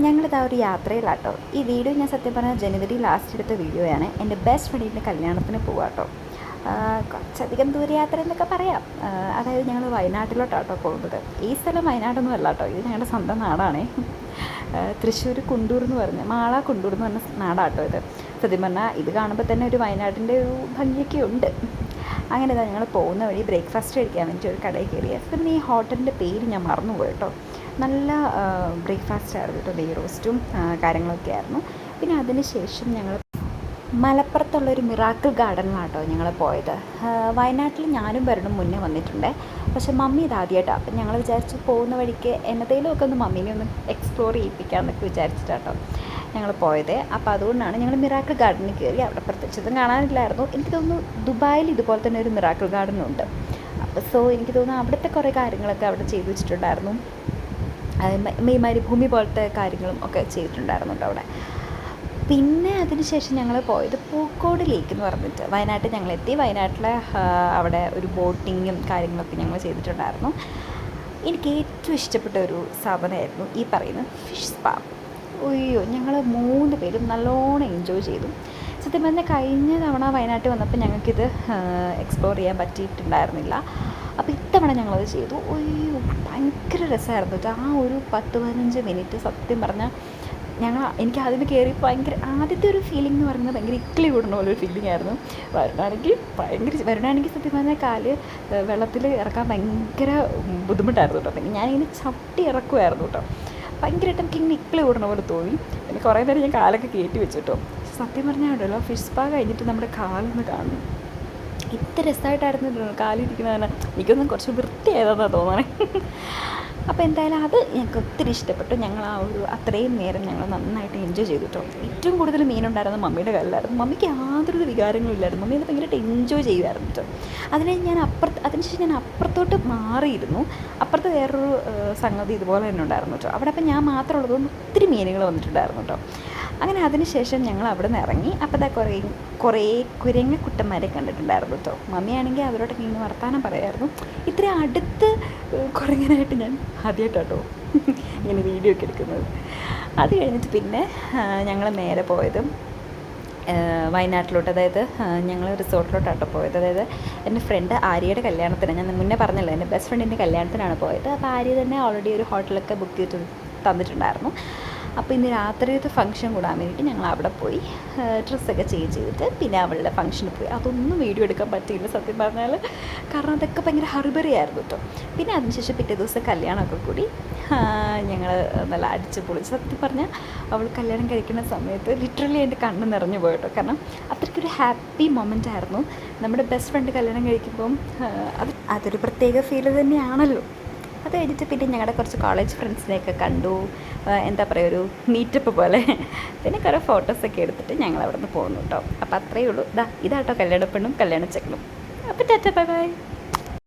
ഞങ്ങളിതാ ഒരു യാത്രയിലാട്ടോ. ഈ വീഡിയോ ഞാൻ സത്യം പറഞ്ഞാൽ ജനുവരി ലാസ്റ്റ് എടുത്ത വീഡിയോയാണ്. എൻ്റെ ബെസ്റ്റ് ഫ്രണ്ടിൻ്റെ കല്യാണത്തിന് പോവാട്ടോ. കുറച്ചധികം ദൂരയാത്ര എന്നൊക്കെ പറയാം. അതായത് ഞങ്ങൾ വയനാട്ടിലോട്ടാട്ടോ പോകുന്നത്. ഈ സ്ഥലം വയനാടൊന്നും അല്ല കേട്ടോ, ഇത് ഞങ്ങളുടെ സ്വന്തം നാടാണേ. തൃശ്ശൂർ കുണ്ടൂർ എന്ന് പറഞ്ഞ മാള കുണ്ടൂർ എന്ന് പറഞ്ഞ നാടാട്ടോ ഇത്. സത്യം പറഞ്ഞാൽ ഇത് കാണുമ്പോൾ തന്നെ ഒരു വയനാടിൻ്റെ ഒരു ഭംഗിയൊക്കെ ഉണ്ട്. അങ്ങനെ ഇതാ ഞങ്ങൾ പോകുന്ന വഴി ബ്രേക്ക്ഫാസ്റ്റ് കഴിക്കാൻ വേണ്ടി ഒരു കടയിൽ കയറിയ. പിന്നെ ഈ ഹോട്ടലിൻ്റെ പേര് ഞാൻ മറന്നുപോയി കേട്ടോ. നല്ല ബ്രേക്ക്ഫാസ്റ്റ് ആയിരുന്നു കേട്ടോ, നെയ് റോസ്റ്റും കാര്യങ്ങളൊക്കെ ആയിരുന്നു. പിന്നെ അതിന് ശേഷം ഞങ്ങൾ മലപ്പുറത്തുള്ളൊരു മിറാക്കിൾ ഗാർഡനിലാട്ടോ ഞങ്ങൾ പോയത്. വയനാട്ടിൽ ഞാനും വരണം മുന്നേ വന്നിട്ടുണ്ട്, പക്ഷേ മമ്മി ഇതാദ്യമായിട്ടാണ്. അപ്പം ഞങ്ങൾ വിചാരിച്ചു പോകുന്ന വഴിക്ക് എന്നതേലുമൊക്കെ ഒന്ന് മമ്മീനെ ഒന്ന് എക്സ്പ്ലോർ ചെയ്യിപ്പിക്കാമെന്നൊക്കെ വിചാരിച്ചിട്ടാട്ടോ ഞങ്ങൾ പോയത്. അപ്പോൾ അതുകൊണ്ടാണ് ഞങ്ങൾ മിറാക്കിൾ ഗാർഡനിൽ കയറി. അവിടെ പ്രത്യേകിച്ചതും കാണാനില്ലായിരുന്നു. എനിക്ക് തോന്നുന്നു ദുബായിൽ ഇതുപോലെ തന്നെ ഒരു മിറാക്കിൾ ഗാർഡനുണ്ട്. അപ്പോൾ എനിക്ക് തോന്നുന്നു അവിടുത്തെ കുറേ കാര്യങ്ങളൊക്കെ അവിടെ ചെയ്തു വെച്ചിട്ടുണ്ടായിരുന്നു. മരുഭൂമി പോലത്തെ കാര്യങ്ങളും ഒക്കെ ചെയ്തിട്ടുണ്ടായിരുന്നു കേട്ടോ അവിടെ. പിന്നെ അതിനുശേഷം ഞങ്ങൾ പോയത് പൂക്കോട് ലേക്ക് എന്ന് പറഞ്ഞിട്ട് വയനാട്ടിൽ ഞങ്ങളെത്തി. വയനാട്ടിലെ അവിടെ ഒരു ബോട്ടിങ്ങും കാര്യങ്ങളൊക്കെ ഞങ്ങൾ ചെയ്തിട്ടുണ്ടായിരുന്നു. എനിക്ക് ഏറ്റവും ഇഷ്ടപ്പെട്ട ഒരു സാധനമായിരുന്നു ഈ പറയുന്ന ഫിഷ് സ്പാ. അയ്യോ, ഞങ്ങൾ 3 പേരും നല്ലോണം എൻജോയ് ചെയ്തു. സത്യം പറഞ്ഞാൽ കഴിഞ്ഞ തവണ വയനാട്ടിൽ വന്നപ്പോൾ ഞങ്ങൾക്കിത് എക്സ്പ്ലോർ ചെയ്യാൻ പറ്റിയിട്ടുണ്ടായിരുന്നില്ല. അപ്പോൾ ഇത്തവണ ഞങ്ങളത് ചെയ്തു. അയ്യോ, ഭയങ്കര രസമായിരുന്നു കേട്ടോ. ആ ഒരു 10-15 മിനിറ്റ് സത്യം പറഞ്ഞാൽ എനിക്ക് അതിന് കയറി ഭയങ്കര ആദ്യത്തെ ഒരു ഫീലിംഗ് എന്ന് പറയുന്നത് ഭയങ്കര ഇക്കിളി കൂടണ പോലെ ഒരു ഫീലിംഗ് ആയിരുന്നു. വരണാണെങ്കിൽ സത്യം പറഞ്ഞാൽ കാല് വെള്ളത്തിൽ ഇറക്കാൻ ഭയങ്കര ബുദ്ധിമുട്ടായിരുന്നു കേട്ടോ. പിന്നെ ഞാനിങ്ങനെ ചവിട്ടി ഇറക്കുമായിരുന്നു കേട്ടോ. ഭയങ്കരമായിട്ട് എനിക്കിങ്ങനെ ഇക്കിളി കൂടണ പോലെ തോന്നി. പിന്നെ കുറേ നേരം ഞാൻ കാലൊക്കെ കയറ്റി വെച്ചു കേട്ടോ. സത്യം പറഞ്ഞാൽ ഉണ്ടല്ലോ, ഫിഷ് സ്പാ കഴിഞ്ഞിട്ട് നമ്മുടെ കാലൊന്ന് കാണും. ഇത്ര രസമായിട്ടായിരുന്നു കാലിരിക്കുന്നതാണ്. എനിക്കൊന്നും കുറച്ച് വൃത്തിയായതാണെന്നാണ് തോന്നണേ. അപ്പോൾ എന്തായാലും അത് ഞങ്ങൾക്ക് ഒത്തിരി ഇഷ്ടപ്പെട്ടു. ഞങ്ങൾ ആ ഒരു അത്രയും നേരം ഞങ്ങൾ നന്നായിട്ട് എൻജോയ് ചെയ്തിട്ടോ. ഏറ്റവും കൂടുതൽ മീനുണ്ടായിരുന്നത് മമ്മിയുടെ കയ്യിലായിരുന്നു. മമ്മിക്ക് യാതൊരു വികാരങ്ങളും ഇല്ലായിരുന്നു. മമ്മി അത് ഭയങ്കരമായിട്ട് എൻജോയ് ചെയ്യുമായിരുന്നു കേട്ടോ. അതിനുശേഷം ഞാൻ അപ്പുറത്തോട്ട് മാറിയിരുന്നു. അപ്പുറത്ത് വേറൊരു സംഗതി ഇതുപോലെ തന്നെ ഉണ്ടായിരുന്നു കേട്ടോ. അവിടെ അപ്പം ഞാൻ മാത്രം ഉള്ളതുകൊണ്ട് ഒത്തിരി മീനുകൾ വന്നിട്ടുണ്ടായിരുന്നു കേട്ടോ. അങ്ങനെ അതിനുശേഷം ഞങ്ങൾ അവിടെ നിന്ന് ഇറങ്ങി. അപ്പോൾ കുറേ കുരങ്ങക്കുട്ടന്മാരെ കണ്ടിട്ടുണ്ടായിരുന്നു കേട്ടോ. മമ്മിയാണെങ്കിൽ അവരോടൊക്കെ ഇങ്ങനെ വർത്താനം പറയായിരുന്നു. ഇത്ര അടുത്ത് കുരങ്ങനായിട്ട് ഞാൻ ആദ്യമായിട്ടോ ഇങ്ങനെ വീഡിയോ ഒക്കെ എടുക്കുന്നത്. അത് കഴിഞ്ഞിട്ട് പിന്നെ ഞങ്ങൾ നേരെ പോയത് വയനാട്ടിലോട്ട്, അതായത് ഞങ്ങൾ റിസോർട്ടിലോട്ടാട്ടോ പോയത്. അതായത് എൻ്റെ ഫ്രണ്ട് ആര്യയുടെ കല്യാണത്തിന്, ഞാൻ മുന്നേ പറഞ്ഞല്ലോ എൻ്റെ ബെസ്റ്റ് ഫ്രണ്ടിൻ്റെ കല്യാണത്തിനാണ് പോയത്. അപ്പോൾ ആര്യ തന്നെ ഓൾറെഡി ഒരു ഹോട്ടലൊക്കെ ബുക്ക് ചെയ്ത് തന്നിട്ടുണ്ടായിരുന്നു. അപ്പോൾ ഇന്ന് രാത്രിയത്തെ ഫംഗ്ഷൻ കൂടാൻ വേണ്ടിയിട്ട് ഞങ്ങൾ അവിടെ പോയി ഡ്രസ്സൊക്കെ ചേഞ്ച് ചെയ്തിട്ട് പിന്നെ അവളുടെ ഫംഗ്ഷന് പോയി. അതൊന്നും വീഡിയോ എടുക്കാൻ പറ്റിയില്ല സത്യം പറഞ്ഞാൽ, കാരണം അതൊക്കെ ഭയങ്കര ഹറിബറി ആയിരുന്നു കേട്ടോ. പിന്നെ അതിനുശേഷം പിറ്റേ ദിവസം കല്യാണമൊക്കെ കൂടി ഞങ്ങൾ നല്ല അടിച്ച് പൊളിച്ച്. സത്യം പറഞ്ഞാൽ അവൾ കല്യാണം കഴിക്കുന്ന സമയത്ത് ലിറ്ററലി എൻ്റെ കണ്ണ് നിറഞ്ഞു പോയിട്ടോ. കാരണം അത്രയ്ക്കൊരു ഹാപ്പി മൊമെൻ്റ് ആയിരുന്നു. നമ്മുടെ ബെസ്റ്റ് ഫ്രണ്ട് കല്യാണം കഴിക്കുമ്പം അതൊരു പ്രത്യേക ഫീല് തന്നെയാണല്ലോ. അത് കഴിഞ്ഞിട്ട് പിന്നെ ഞങ്ങളുടെ കുറച്ച് കോളേജ് ഫ്രണ്ട്സിനെയൊക്കെ കണ്ടു. എന്താ പറയുക, ഒരു മീറ്റപ്പ് പോലെ. പിന്നെ കുറേ ഫോട്ടോസൊക്കെ എടുത്തിട്ട് ഞങ്ങൾ അവിടെ നിന്ന് പോകുന്നു കേട്ടോ. അപ്പോൾ അത്രയേ ഉള്ളൂ. ഇതാട്ടോ കല്യാണപ്പെണ്ണും കല്യാണച്ചെക്കനും. അപ്പോൾ ടാറ്റ, ബൈ ബൈ.